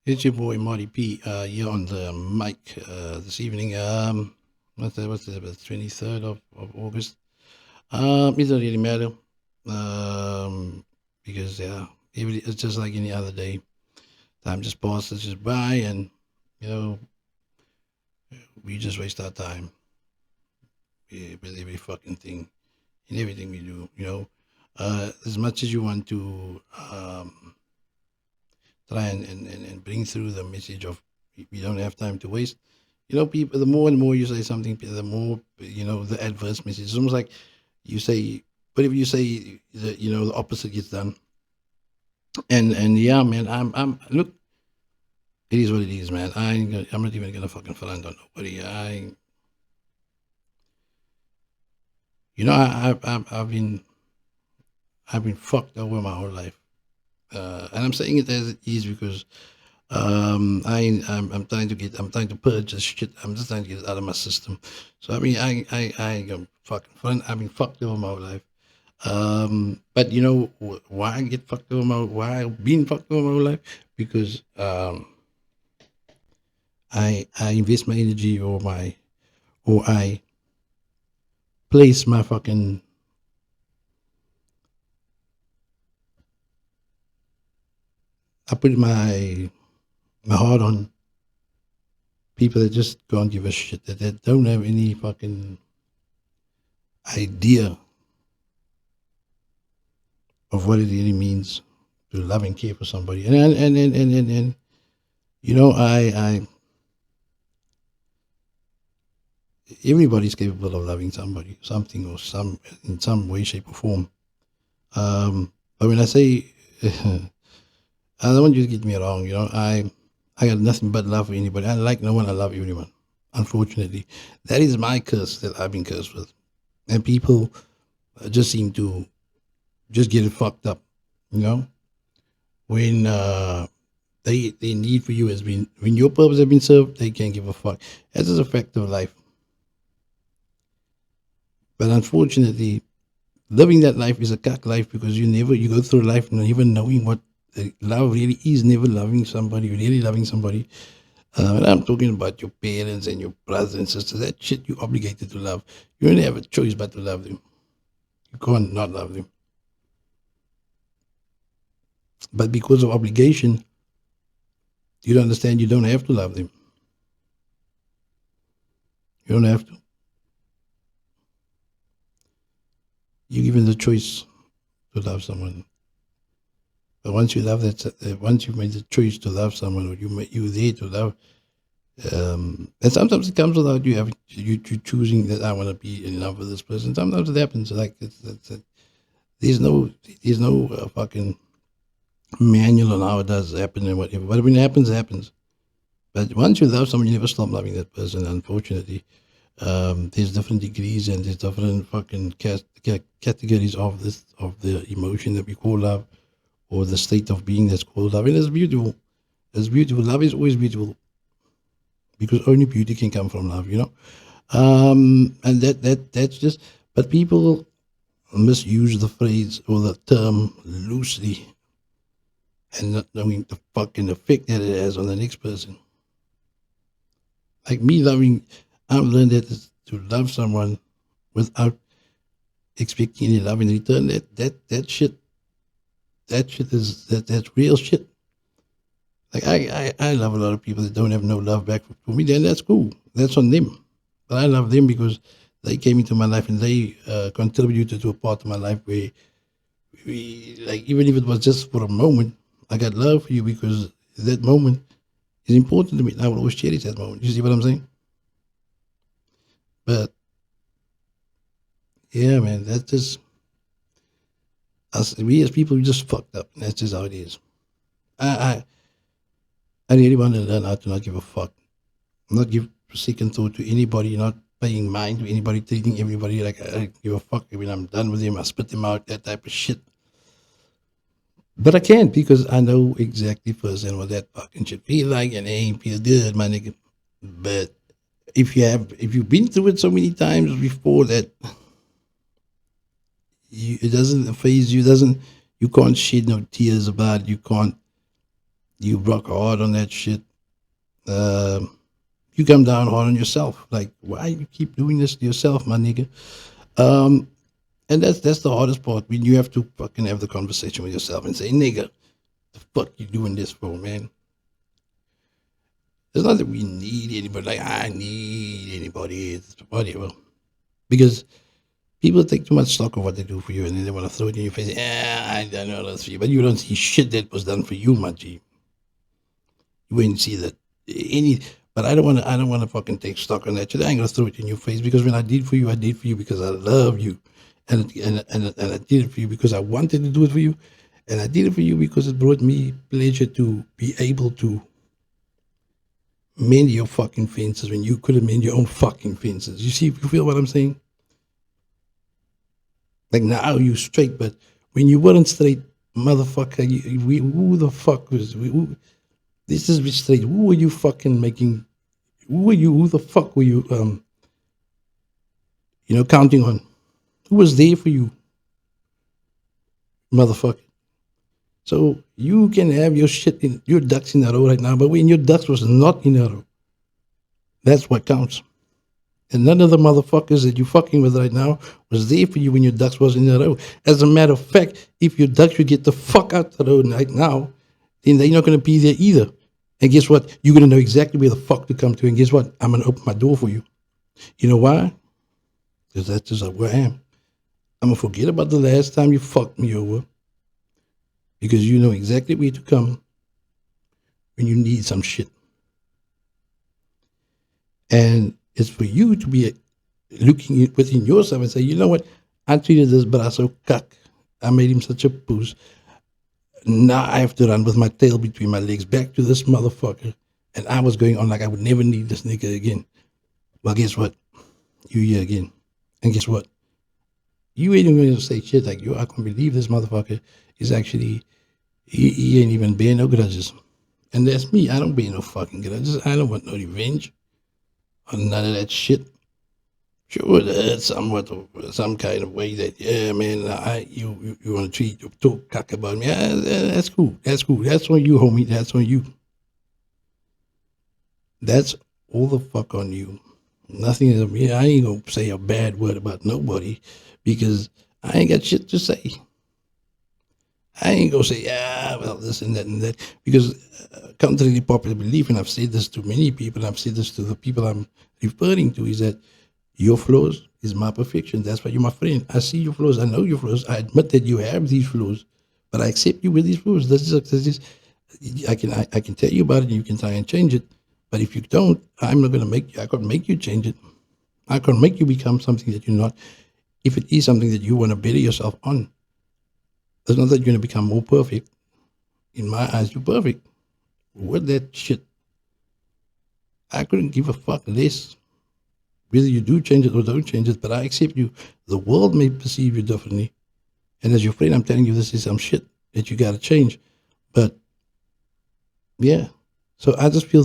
It's your boy Marty P. Here on the mic this evening. What's the 23rd of August? It doesn't really matter. Because it's just like any other day. Time just passes just by, and you know we just waste our time with every fucking thing and everything we do. As much as you want to try and bring through the message of we don't have time to waste. People, the more and more you say something, the more, the adverse message. It's almost like you say, whatever you say, the opposite gets done. And yeah, man, look, it is what it is, man. I'm not even gonna fucking front on nobody. I've been fucked over my whole life. And I'm saying it as it is because I'm trying to purge this shit. I'm just trying to get it out of my system. So I mean, I ain't gonna fucking fun. I've been fucked over my whole life. But why I get fucked over my why I've been fucked over my whole life? Because I invest my energy or I place my fucking I put my heart on people that just don't give a shit, that don't have any fucking idea of what it really means to love and care for somebody. And I everybody's capable of loving somebody, something or some in some way, shape, or form. But when I say, I don't want you to get me wrong. I got nothing but love for anybody. I like no one. I love everyone. Unfortunately, that is my curse that I've been cursed with, and people just seem to just get it fucked up. You know, when they need for you has been when your purpose has been served, they can't give a fuck. That's just a fact of life. But unfortunately, living that life is a cuck life because you go through life not even knowing what love really is. Never loving somebody, really loving somebody. And I'm talking about your parents and your brothers and sisters. That shit you obligated to love. You only have a choice but to love them. You can't not love them. But because of obligation, you don't understand. You don't have to love them. You don't have to. You're given the choice to love someone. But once you love once you've made the choice to love someone, or you there to love, and sometimes it comes without you choosing that I want to be in love with this person. Sometimes it happens. Like there's no fucking manual on how it does happen and whatever. But when it happens, it happens. But once you love someone, you never stop loving that person. Unfortunately, there's different degrees and there's different fucking categories of the emotion that we call love, or the state of being that's called love. And it's beautiful. It's beautiful. Love is always beautiful because only beauty can come from love. And that's just. But people misuse the phrase or the term loosely, and not knowing the fucking effect that it has on the next person. Like me loving, I've learned that to love someone without expecting any love in return. That shit that's real shit. Like I love a lot of people that don't have no love back for me. Then that's cool. That's on them. But I love them because they came into my life and they contributed to a part of my life where we, like, even if it was just for a moment, I got love for you because that moment is important to me. And I will always cherish that moment. You see what I'm saying? But yeah, man, that's just us. We as people, we just fucked up. That's just how it is. I I really want to learn how to not give a fuck, not give second thought to anybody, not paying mind to anybody, treating everybody like I give a fuck. When I'm done with him, I spit him out, that type of shit. But I can't because I know exactly firsthand what that fucking shit feel like, and it ain't feel good, my nigga. But if you've been through it so many times before that it doesn't phase you, doesn't you can't shed no tears about it. You can't You rock hard on that shit. You come down hard on yourself. Like, why you keep doing this to yourself, my nigga? Um, and that's the hardest part. When you have to fucking have the conversation with yourself and say, nigga, the fuck you doing this for, man? It's not that we need anybody. Like, I need anybody. It's whatever. Because people take too much stock of what they do for you, and then they want to throw it in your face. Yeah, I done all this for you, but you don't see shit that was done for you, my G. You wouldn't see that any. But I don't want to. I don't want to fucking take stock on that shit. I ain't gonna throw it in your face because when I did for you because I love you, and I did it for you because I wanted to do it for you, and I did it for you because it brought me pleasure to be able to mend your fucking fences when you could have mended your own fucking fences. You see, you feel what I'm saying? Like now you straight, but when you weren't straight, motherfucker, who the fuck was? This is straight. Who were you fucking making? Who were you? Who the fuck were you? Counting on? Who was there for you, motherfucker? So you can have your shit in your ducks in a row right now, but when your ducks was not in a row, that's what counts. And none of the motherfuckers that you fucking with right now was there for you when your ducks was in a row. As a matter of fact, if your ducks would get the fuck out the road right now, then they're not going to be there either. And guess what? You're going to know exactly where the fuck to come to. And guess what? I'm going to open my door for you. You know why? Because that's just where I am. I'm going to forget about the last time you fucked me over. Because you know exactly where to come when you need some shit. And it's for you to be looking within yourself and say, you know what? I treated this brasso cuck. I made him such a puss. Now I have to run with my tail between my legs back to this motherfucker. And I was going on like I would never need this nigga again. Well, guess what? You here again. And guess what? You ain't even going to say shit like, yo, I can't believe this motherfucker is actually, he ain't even bearing no grudges. And that's me. I don't bear no fucking grudges. I don't want no revenge on none of that shit. Sure, that's somewhat some kind of way that, yeah, man, you want to treat, you talk cock about me. Yeah, that's cool. That's cool. That's on you, homie. That's on you. That's all the fuck on you. Nothing is, I ain't going to say a bad word about nobody because I ain't got shit to say. I ain't going to say, yeah, well, this and that, because contrary to popular belief, and I've said this to many people, I've said this to the people I'm referring to, is that your flaws is my perfection. That's why you're my friend. I see your flaws. I know your flaws. I admit that you have these flaws, but I accept you with these flaws. I can tell you about it and you can try and change it. But if you don't, I'm not going to make you. I can't make you change it. I can't make you become something that you're not. If it is something that you want to better yourself on, it's not that you're going to become more perfect. In my eyes, you're perfect. What that shit? I couldn't give a fuck less whether you do change it or don't change it, but I accept you. The world may perceive you differently. And as your friend, I'm telling you, this is some shit that you got to change. But, yeah. So I just feel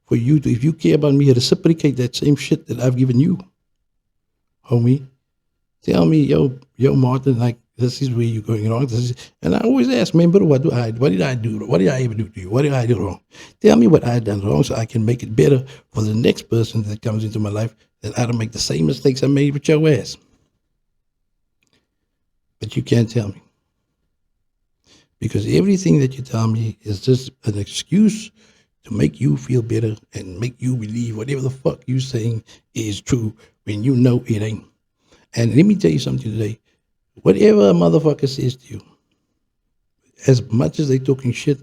for you to, if you care about me, reciprocate that same shit that I've given you, homie. Tell me, yo, Martin, like, this is where you're going wrong. And I always ask, man, but what did I do? What did I ever do to you? What did I do wrong? Tell me what I done wrong so I can make it better for the next person that comes into my life, that I don't make the same mistakes I made with your ass. But you can't tell me. Because everything that you tell me is just an excuse to make you feel better and make you believe whatever the fuck you saying is true when you know it ain't. And let me tell you something today. Whatever a motherfucker says to you, as much as they talking shit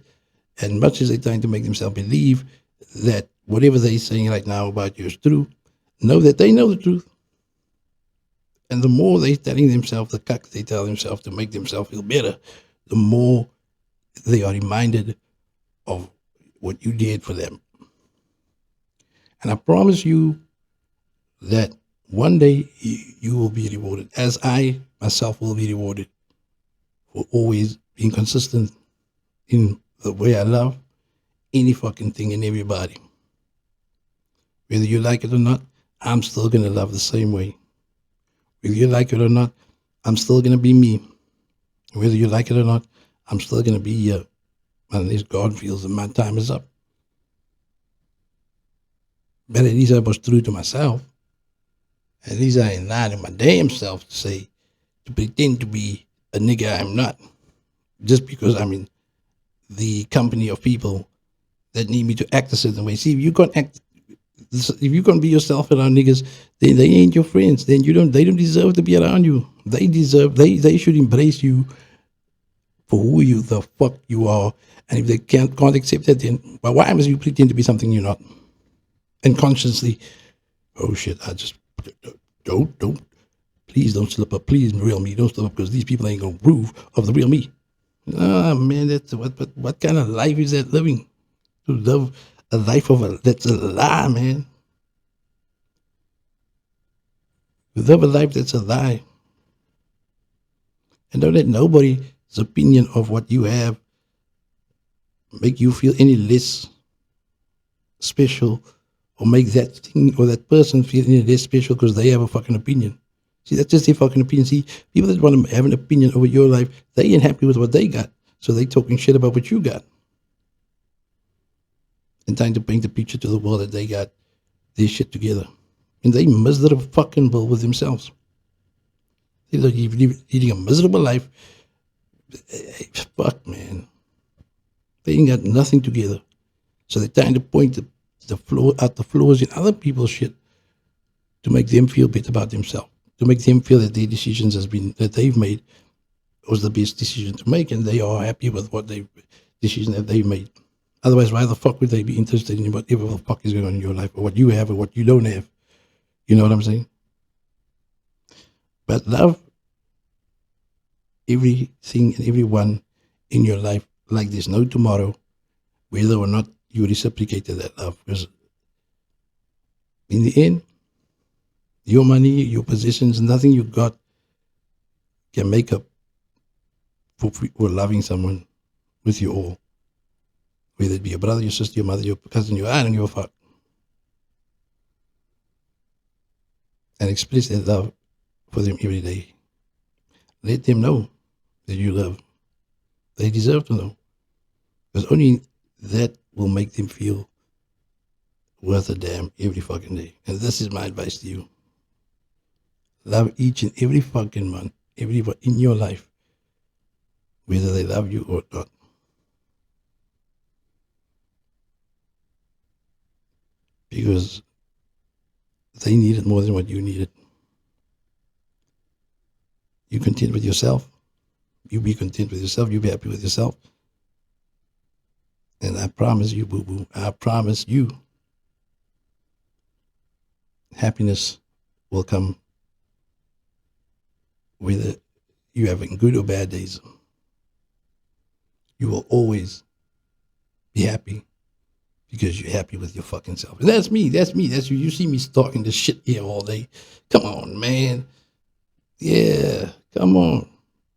and much as they trying to make themselves believe that whatever they saying right now about you is true, know that they know the truth. And the more they telling themselves, the cuck they tell themselves to make themselves feel better, the more they are reminded of what you did for them. And I promise you that one day you will be rewarded, as I myself will be rewarded for always being consistent in the way I love any fucking thing and everybody. Whether you like it or not, I'm still going to love the same way. Whether you like it or not, I'm still going to be me. Whether you like it or not, I'm still going to be unless God feels that my time is up. But at least I was true to myself. At least I ain't lied to my damn self to pretend to be a nigga I'm not. Just because I'm in the company of people that need me to act a certain way. See, if you can't act, if you can't be yourself around niggas, then they ain't your friends. Then they don't deserve to be around you. They should embrace you for who you the fuck you are. And if they can't accept that, then why must you pretend to be something you're not? And consciously, oh shit, I just don't please don't slip up. Please, real me, don't slip up because these people ain't gonna approve of the real me. Ah man, that's what kind of life is that living? To live a life that's a lie, man. To live a life that's a lie. And don't let nobody's opinion of what you have make you feel any less special or make that thing or that person feel any less special because they have a fucking opinion. See, that's just their fucking opinion. See, people that want to have an opinion over your life, they ain't happy with what they got. So they talking shit about what you got. And trying to paint the picture to the world that they got this shit together. And they miserable fucking with themselves. They're leading a miserable life. Fuck, man. They ain't got nothing together. So they're trying to point the flaws in other people's shit to make them feel better about themselves. To make them feel that their decisions that they've made was the best decision to make, and they are happy with decision that they've made. Otherwise, why the fuck would they be interested in whatever the fuck is going on in your life, or what you have, or what you don't have? You know what I'm saying? But love everything and everyone in your life like there's no tomorrow, whether or not you reciprocated that love. Because in the end, your money, your possessions, nothing you got can make up for loving someone with you all. Whether it be your brother, your sister, your mother, your cousin, I don't give a fuck. And express that love for them every day. Let them know that you love. They deserve to know. Because only that will make them feel worth a damn every fucking day. And this is my advice to you. Love each and every fucking one, everyone in your life, whether they love you or not. Because they need it more than what you need it. You content with yourself. You be content with yourself. You be happy with yourself. And I promise you, boo-boo, I promise you, happiness will come whether you're having good or bad days. You will always be happy because you're happy with your fucking self. And that's me. That's you. You see me talking this shit here all day. Come on, man. Yeah, come on.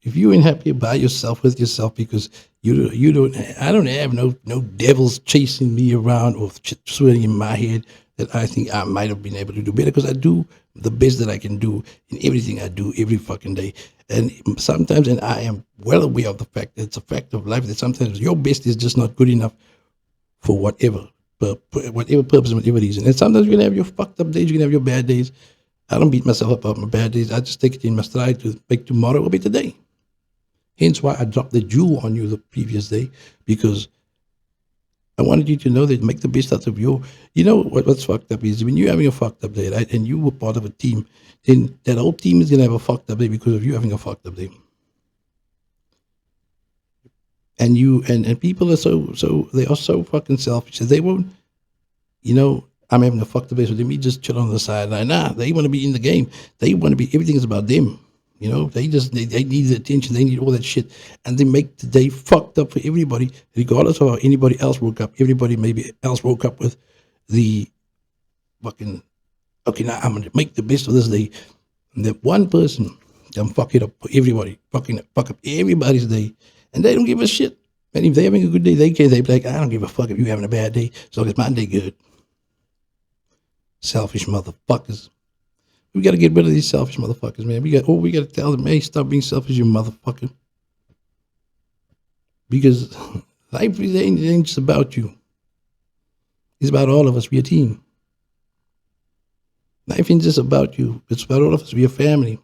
If you ain't happy by yourself with yourself because I don't have no devils chasing me around or sweating in my head that I think I might have been able to do better, because I do the best that I can do in everything I do every fucking day. And sometimes, and I am well aware of the fact that it's a fact of life that sometimes your best is just not good enough for whatever purpose and whatever reason. And sometimes you're gonna have your fucked up days, you're gonna have your bad days. I don't beat myself up about my bad days. I just take it in my stride to make tomorrow a better day. Hence why I dropped the jewel on you the previous day, because I wanted you to know that make the best out of your, what's fucked up is when you're having a fucked up day, right? And you were part of a team, then that whole team is going to have a fucked up day because of you having a fucked up day. And and people are they are so fucking selfish that they won't, I'm having a fucked up day, so let me just chill on the sideline. Nah, they want to be in the game. They want to be, everything's about them. They need the attention. They need all that shit. And they make the day fucked up for everybody, regardless of how anybody else woke up. Everybody maybe else woke up with the fucking, okay, now I'm going to make the best of this day. And that one person can fuck it up for everybody, fuck up everybody's day. And they don't give a shit. And if they're having a good day, they be like, I don't give a fuck if you're having a bad day, as long as my day good. Selfish motherfuckers. We got to get rid of these selfish motherfuckers, man. We got to tell them, hey, stop being selfish, you motherfucker. Because Life ain't just about you. It's about all of us. We're a team. Life ain't just about you. It's about all of us. We're a family.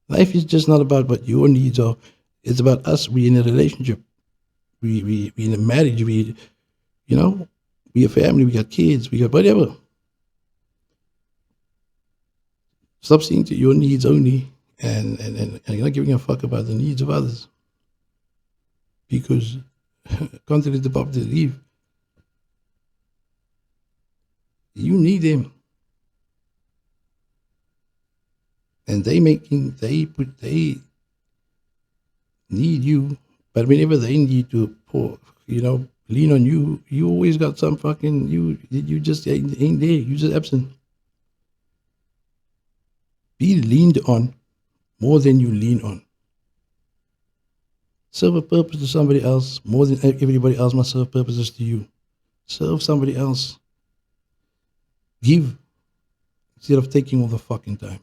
Life is just not about what your needs are. It's about us. We in a relationship. We in a marriage. You know, we a family. We got kids. We got whatever. Stop seeing to your needs only, and you're not giving a fuck about the needs of others. Because contrary to popular belief, you need them, and they need you. But whenever they need to lean on you, you always got some fucking you just ain't there. You just absent. Be leaned on more than you lean on. Serve a purpose to somebody else more than everybody else must serve purposes to you. Serve somebody else. Give instead of taking all the fucking time.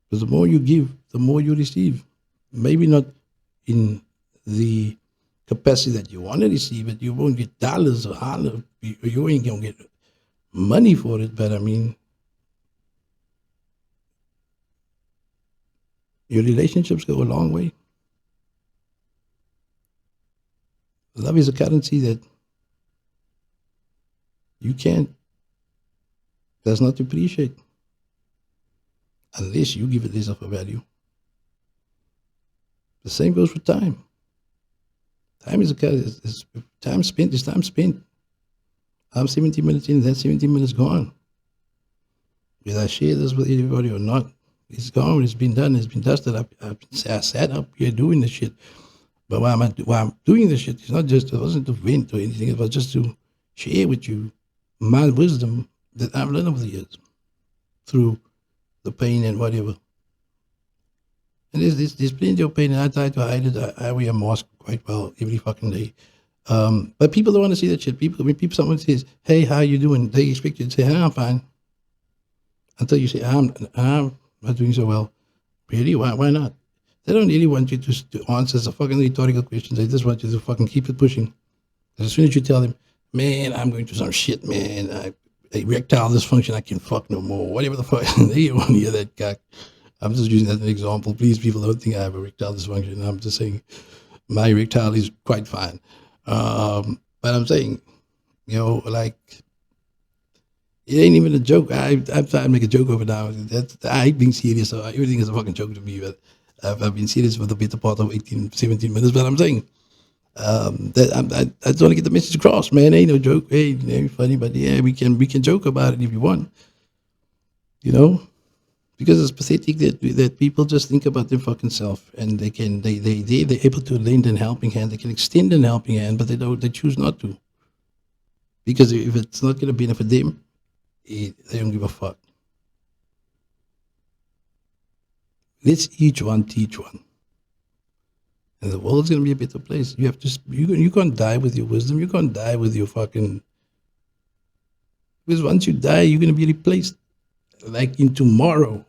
Because the more you give, the more you receive. Maybe not in the capacity that you want to receive it. You won't get dollars or hollers. You ain't going to get money for it. But I mean, your relationships go a long way. Love is a currency that you does not appreciate unless you give it less of a value. The same goes for time. Time is a currency. Time spent is time spent. I'm 17 minutes in, that 17 minutes gone. Whether I share this with anybody or not, it's gone. It's been done. It's been dusted. I sat up here doing this shit. But why I'm doing this shit, it wasn't to vent or anything. It was just to share with you my wisdom that I've learned over the years through the pain and whatever. And there's plenty of pain, and I try to hide it. I wear a mask quite well every fucking day. But people don't want to see that shit. When someone says, "Hey, how you doing?" They expect you to say, "Hey, I'm fine." Until you say, "I'm not doing so well." Really? Why not? They don't really want you to answer the fucking rhetorical questions. They just want you to fucking keep it pushing. As soon as you tell them, "Man, I'm going through some shit, man. Erectile dysfunction, I can fuck no more." Whatever the fuck, they don't want to hear that cock. I'm just using that as an example. Please, people don't think I have erectile dysfunction. I'm just saying my erectile is quite fine. But I'm saying, like, it ain't even a joke. I'm trying to make a joke over now. I hate being serious. So everything is a fucking joke to me. But I've been serious for the better part of 18, 17 minutes. But I'm saying that I just want to get the message across, man. Ain't no joke. Hey, ain't funny, but yeah, we can joke about it if you want. Because it's pathetic that people just think about their fucking self, and they're able to lend a helping hand. They can extend a helping hand, but they choose not to, because if it's not going to benefit them, they don't give a fuck. Let's each one teach one, and the world's going to be a better place. You can't die with your wisdom. You can't die with your fucking. Because once you die, you're going to be replaced, like in tomorrow,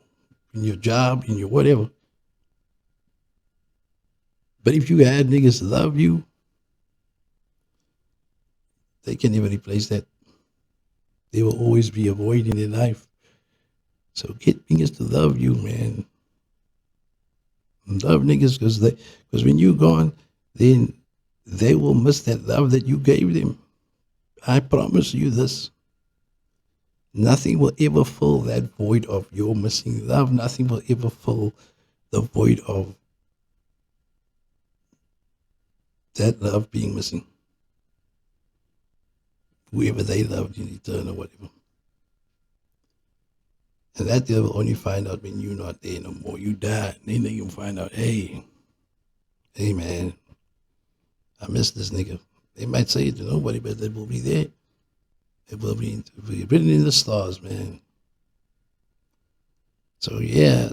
in your job, in your whatever. But if you had niggas love you, they can never replace that. They will always be a void in their life. So get niggas to love you, man. Love niggas, because when you're gone, then they will miss that love that you gave them. I promise you this. Nothing will ever fill that void of your missing love. Nothing will ever fill the void of that love being missing. Whoever they loved in return or whatever. And that they will only find out when you're not there no more. You die, and then they can find out, hey man, I miss this nigga. They might say it to nobody, but they will be there. It will be written in the stars, man. So yeah,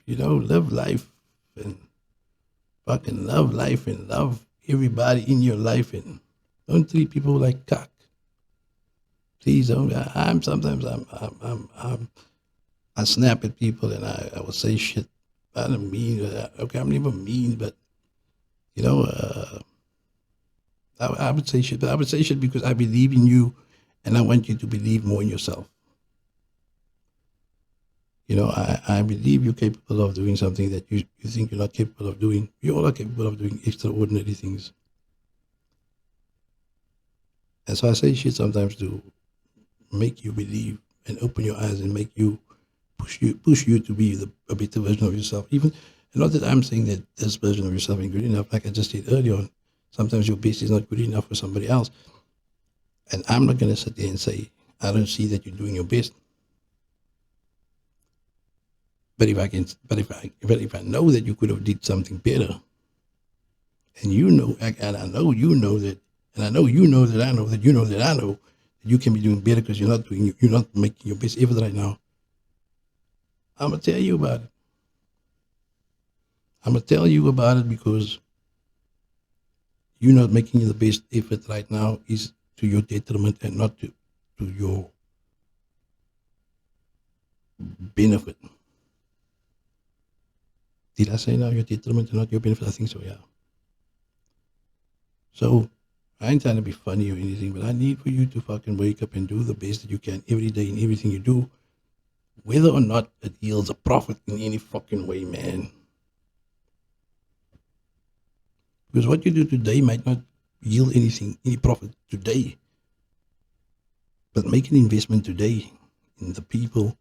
live life and fucking love life and love everybody in your life, and don't treat people like cock. Please don't. I snap at people, and I will say shit I don't mean, okay, I'm never mean, but, you know, I would say shit, but I would say shit because I believe in you and I want you to believe more in yourself. You know, I believe you're capable of doing something that you think you're not capable of doing. You all are capable of doing extraordinary things. And so I say shit sometimes to make you believe and open your eyes and make you push you to be a better version of yourself. Even not that I'm saying that this version of yourself ain't good enough. Like I just said earlier on, sometimes your best is not good enough for somebody else. And I'm not gonna sit there and say I don't see that you're doing your best. But if I know that you could have did something better, and you know, and I know you know that, and I know you know that I know that you know that I know that you can be doing better because you're not making your best effort right now. I'm gonna tell you about it. I'm gonna tell you about it because you're not making the best effort right now is to your detriment and not to your benefit. Did I say now your detriment and not your benefit? I think so, yeah. So I ain't trying to be funny or anything, but I need for you to fucking wake up and do the best that you can every day in everything you do, whether or not it yields a profit in any fucking way, man. Because what you do today might not yield any profit today, but make an investment today in the people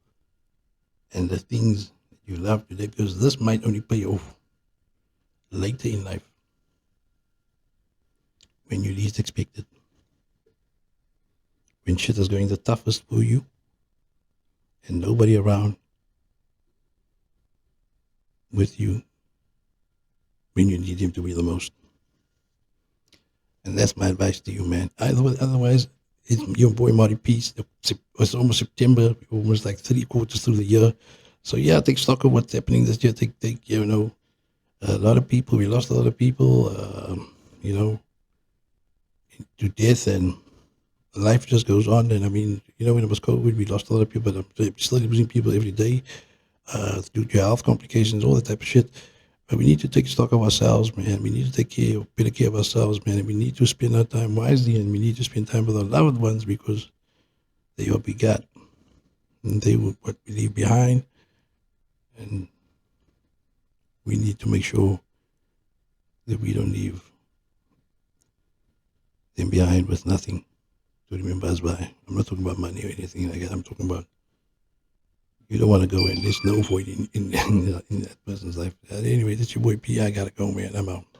and the things that you love today, because this might only pay off later in life when you least expect it. When shit is going the toughest for you and nobody around with you when you need him to be the most. And that's my advice to you, man. Otherwise, it's your boy Marty Peace. It's almost September, almost like 3/4 through the year. So yeah, take stock of what's happening this year. Take you know, a lot of people. We lost a lot of people. You know, to death, and life just goes on. And I mean, you know, when it was COVID, we lost a lot of people. But I'm still losing people every day due to health complications, all that type of shit. But we need to take stock of ourselves, man. We need to take better care of ourselves, man. And we need to spend our time wisely, and we need to spend time with our loved ones because they are we got. And they were what we leave behind. And we need to make sure that we don't leave them behind with nothing to remember us by. I'm not talking about money or anything like that. I'm talking about you don't want to go and there's no void in that person's life. Anyway, that's your boy P. I gotta go, man. I'm out.